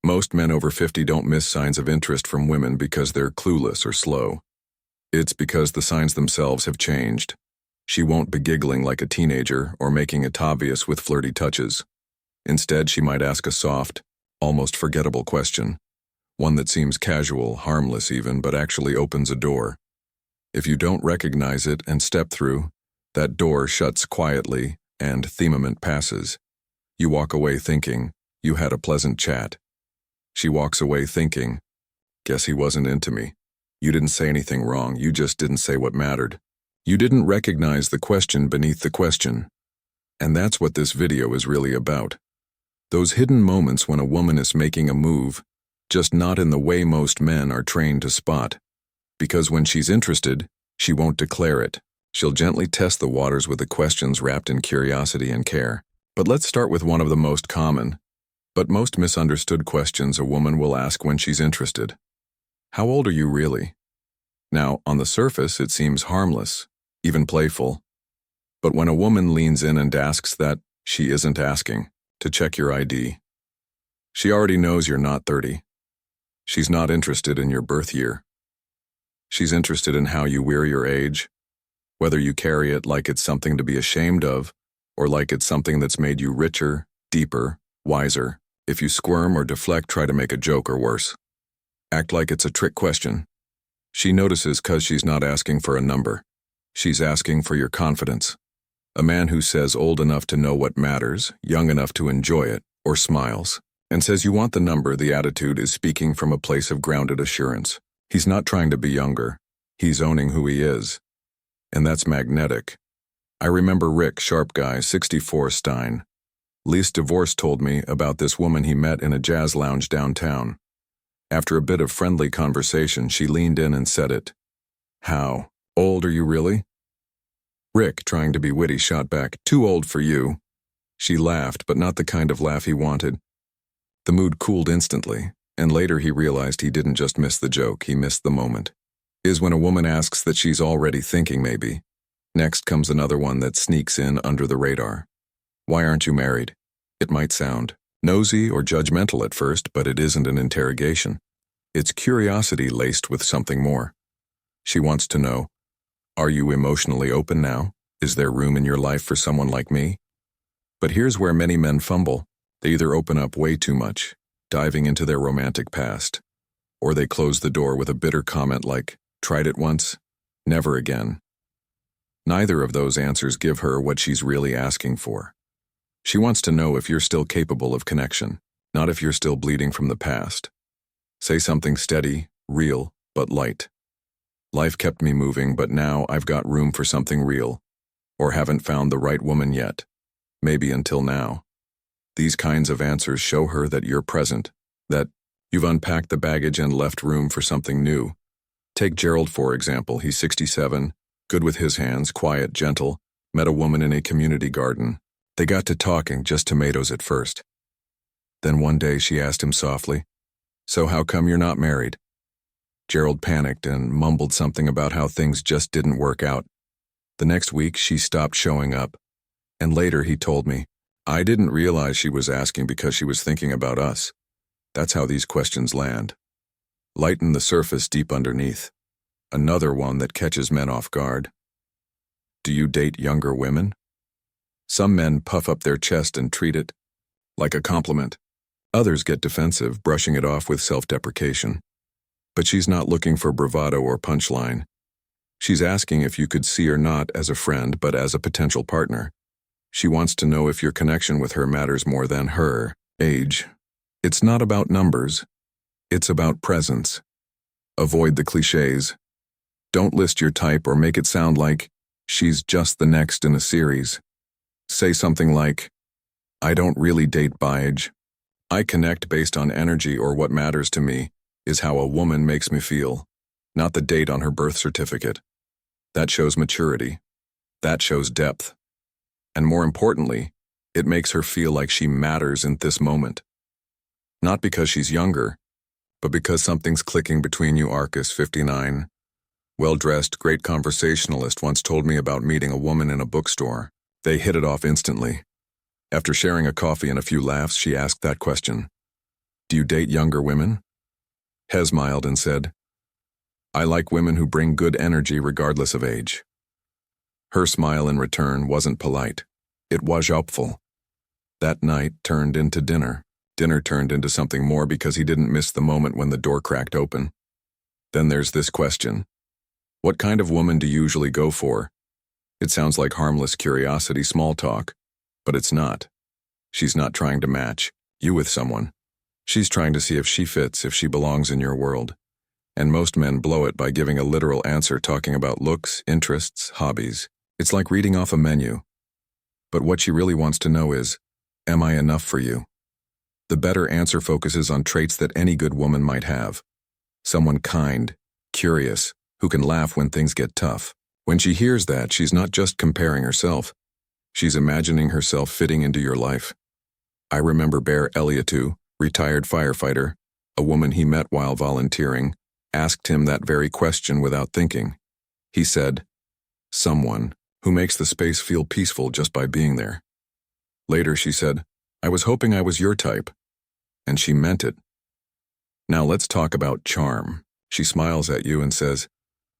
Most men over 50 don't miss signs of interest from women because they're clueless or slow. It's because the signs themselves have changed. She won't be giggling like a teenager or making it obvious with flirty touches. Instead, she might ask a soft, almost forgettable question. One that seems casual, harmless even, but actually opens a door. If you don't recognize it and step through, that door shuts quietly and the moment passes. You walk away thinking, you had a pleasant chat. She walks away thinking, guess he wasn't into me. You didn't say anything wrong, you just didn't say what mattered. You didn't recognize the question beneath the question. And that's what this video is really about. Those hidden moments when a woman is making a move, just not in the way most men are trained to spot. Because when she's interested, she won't declare it. She'll gently test the waters with the questions wrapped in curiosity and care. But let's start with one of the most common, but most misunderstood questions a woman will ask when she's interested. How old are you really? Now, on the surface, it seems harmless, even playful. But when a woman leans in and asks that, she isn't asking to check your ID. She already knows you're not 30. She's not interested in your birth year. She's interested in how you wear your age, whether you carry it like it's something to be ashamed of, or like it's something that's made you richer, deeper, wiser. If you squirm or deflect, try to make a joke or worse. Act like it's a trick question. She notices 'cause she's not asking for a number. She's asking for your confidence. A man who says old enough to know what matters, young enough to enjoy it, or smiles, and says you want the number, the attitude is speaking from a place of grounded assurance. He's not trying to be younger. He's owning who he is. And that's magnetic. I remember Rick, sharp guy, 64 Stein. Least divorce told me about this woman he met in a jazz lounge downtown. After a bit of friendly conversation, she leaned in and said it. How old are you really? Rick, trying to be witty, shot back, too old for you. She laughed, but not the kind of laugh he wanted. The mood cooled instantly, and later he realized he didn't just miss the joke, he missed the moment. Is when a woman asks that she's already thinking maybe. Next comes another one that sneaks in under the radar. Why aren't you married? It might sound nosy or judgmental at first, but it isn't an interrogation. It's curiosity laced with something more. She wants to know, are you emotionally open now? Is there room in your life for someone like me? But here's where many men fumble. They either open up way too much, diving into their romantic past, or they close the door with a bitter comment like, tried it once, never again. Neither of those answers give her what she's really asking for. She wants to know if you're still capable of connection, not if you're still bleeding from the past. Say something steady, real, but light. Life kept me moving, but now I've got room for something real. Or haven't found the right woman yet. Maybe until now. These kinds of answers show her that you're present, that you've unpacked the baggage and left room for something new. Take Gerald, for example. He's 67, good with his hands, quiet, gentle, met a woman in a community garden. They got to talking, just tomatoes at first. Then one day she asked him softly, so how come you're not married? Gerald panicked and mumbled something about how things just didn't work out. The next week she stopped showing up, and later he told me, I didn't realize she was asking because she was thinking about us. That's how these questions land. Lighten the surface deep underneath. Another one that catches men off guard. Do you date younger women? Some men puff up their chest and treat it like a compliment. Others get defensive, brushing it off with self-deprecation. But she's not looking for bravado or punchline. She's asking if you could see her not as a friend, but as a potential partner. She wants to know if your connection with her matters more than her age. It's not about numbers. It's about presence. Avoid the cliches. Don't list your type or make it sound like she's just the next in a series. Say something like, I don't really date by age. I connect based on energy, or what matters to me is how a woman makes me feel, not the date on her birth certificate. That shows maturity. That shows depth. And more importantly, it makes her feel like she matters in this moment. Not because she's younger, but because something's clicking between you. Arcus, 59. Well-dressed, great conversationalist, once told me about meeting a woman in a bookstore. They hit it off instantly. After sharing a coffee and a few laughs, she asked that question. Do you date younger women? He smiled and said, I like women who bring good energy regardless of age. Her smile in return wasn't polite. It was hopeful. That night turned into dinner. Dinner turned into something more because he didn't miss the moment when the door cracked open. Then there's this question. What kind of woman do you usually go for? It sounds like harmless curiosity small talk, but it's not. She's not trying to match you with someone. She's trying to see if she fits, if she belongs in your world. And most men blow it by giving a literal answer talking about looks, interests, hobbies. It's like reading off a menu. But what she really wants to know is, am I enough for you? The better answer focuses on traits that any good woman might have. Someone kind, curious, who can laugh when things get tough. When she hears that, she's not just comparing herself. She's imagining herself fitting into your life. I remember Bear Elliotou, retired firefighter, a woman he met while volunteering, asked him that very question without thinking. He said, someone who makes the space feel peaceful just by being there. Later she said, I was hoping I was your type. And she meant it. Now let's talk about charm. She smiles at you and says,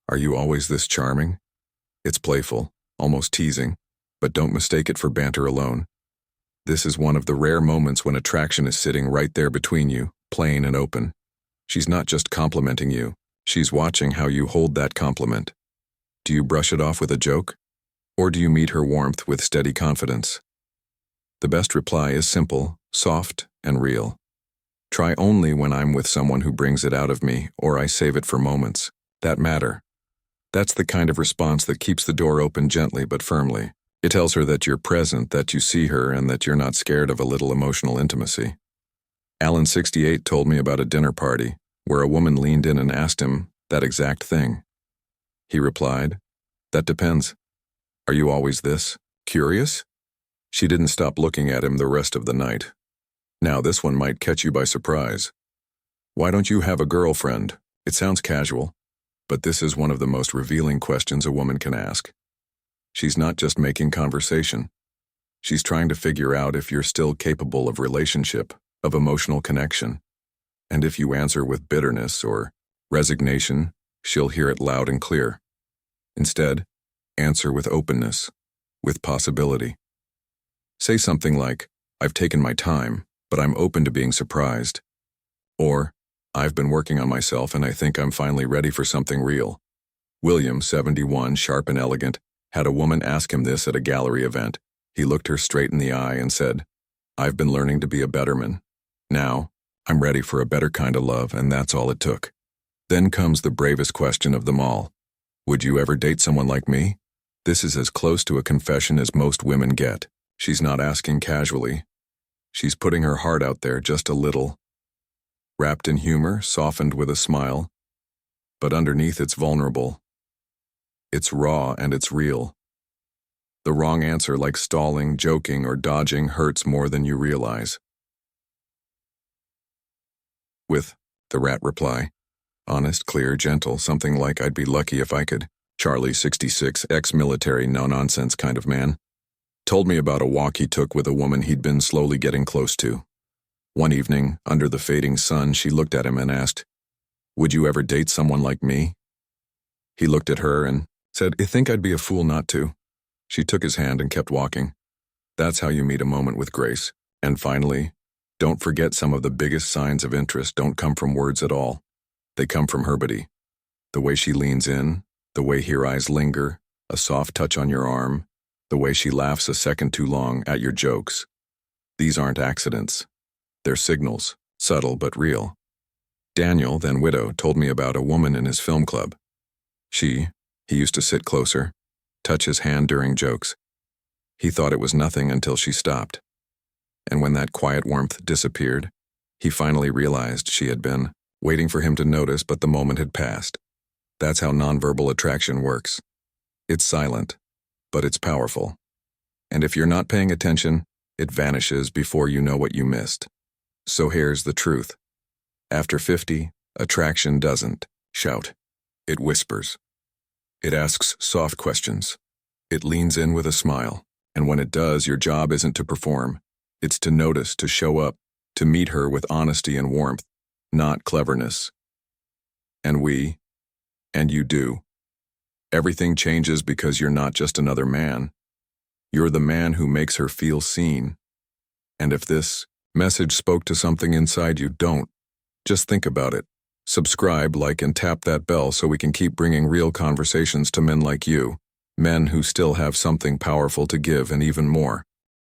are you always this charming? It's playful, almost teasing, but don't mistake it for banter alone. This is one of the rare moments when attraction is sitting right there between you, plain and open. She's not just complimenting you, she's watching how you hold that compliment. Do you brush it off with a joke? Or do you meet her warmth with steady confidence? The best reply is simple, soft, and real. Try only when I'm with someone who brings it out of me, or I save it for moments that matter. That's the kind of response that keeps the door open gently but firmly. It tells her that you're present, that you see her, and that you're not scared of a little emotional intimacy. Alan, 68, told me about a dinner party where a woman leaned in and asked him that exact thing. He replied, that depends. Are you always this curious? She didn't stop looking at him the rest of the night. Now this one might catch you by surprise. Why don't you have a girlfriend? It sounds casual, but this is one of the most revealing questions a woman can ask. She's not just making conversation. She's trying to figure out if you're still capable of relationship, of emotional connection. And if you answer with bitterness or resignation, she'll hear it loud and clear. Instead, answer with openness, with possibility. Say something like, I've taken my time, but I'm open to being surprised. Or, I've been working on myself and I think I'm finally ready for something real. William, 71, sharp and elegant, had a woman ask him this at a gallery event. He looked her straight in the eye and said, I've been learning to be a better man. Now, I'm ready for a better kind of love, and that's all it took. Then comes the bravest question of them all. Would you ever date someone like me? This is as close to a confession as most women get. She's not asking casually. She's putting her heart out there just a little. Wrapped in humor, softened with a smile. But underneath it's vulnerable. It's raw and it's real. The wrong answer, like stalling, joking, or dodging, hurts more than you realize. With the rat reply, honest, clear, gentle, something like I'd be lucky if I could. Charlie, 66, ex-military, no-nonsense kind of man, told me about a walk he took with a woman he'd been slowly getting close to. One evening, under the fading sun, she looked at him and asked, would you ever date someone like me? He looked at her and said, I think I'd be a fool not to. She took his hand and kept walking. That's how you meet a moment with grace. And finally, don't forget some of the biggest signs of interest don't come from words at all. They come from her body. The way she leans in, the way her eyes linger, a soft touch on your arm, the way she laughs a second too long at your jokes. These aren't accidents. They're signals, subtle but real. Daniel, then widow, told me about a woman in his film club. He used to sit closer, touch his hand during jokes. He thought it was nothing until she stopped. And when that quiet warmth disappeared, he finally realized she had been waiting for him to notice, but the moment had passed. That's how nonverbal attraction works. It's silent, but it's powerful. And if you're not paying attention, it vanishes before you know what you missed. So here's the truth. After 50, attraction doesn't shout. It whispers. It asks soft questions. It leans in with a smile. And when it does, your job isn't to perform. It's to notice, to show up, to meet her with honesty and warmth, not cleverness. And you do. Everything changes because you're not just another man. You're the man who makes her feel seen. And if this message spoke to something inside you, don't. Just think about it. Subscribe, like, and tap that bell so we can keep bringing real conversations to men like you, men who still have something powerful to give and even more.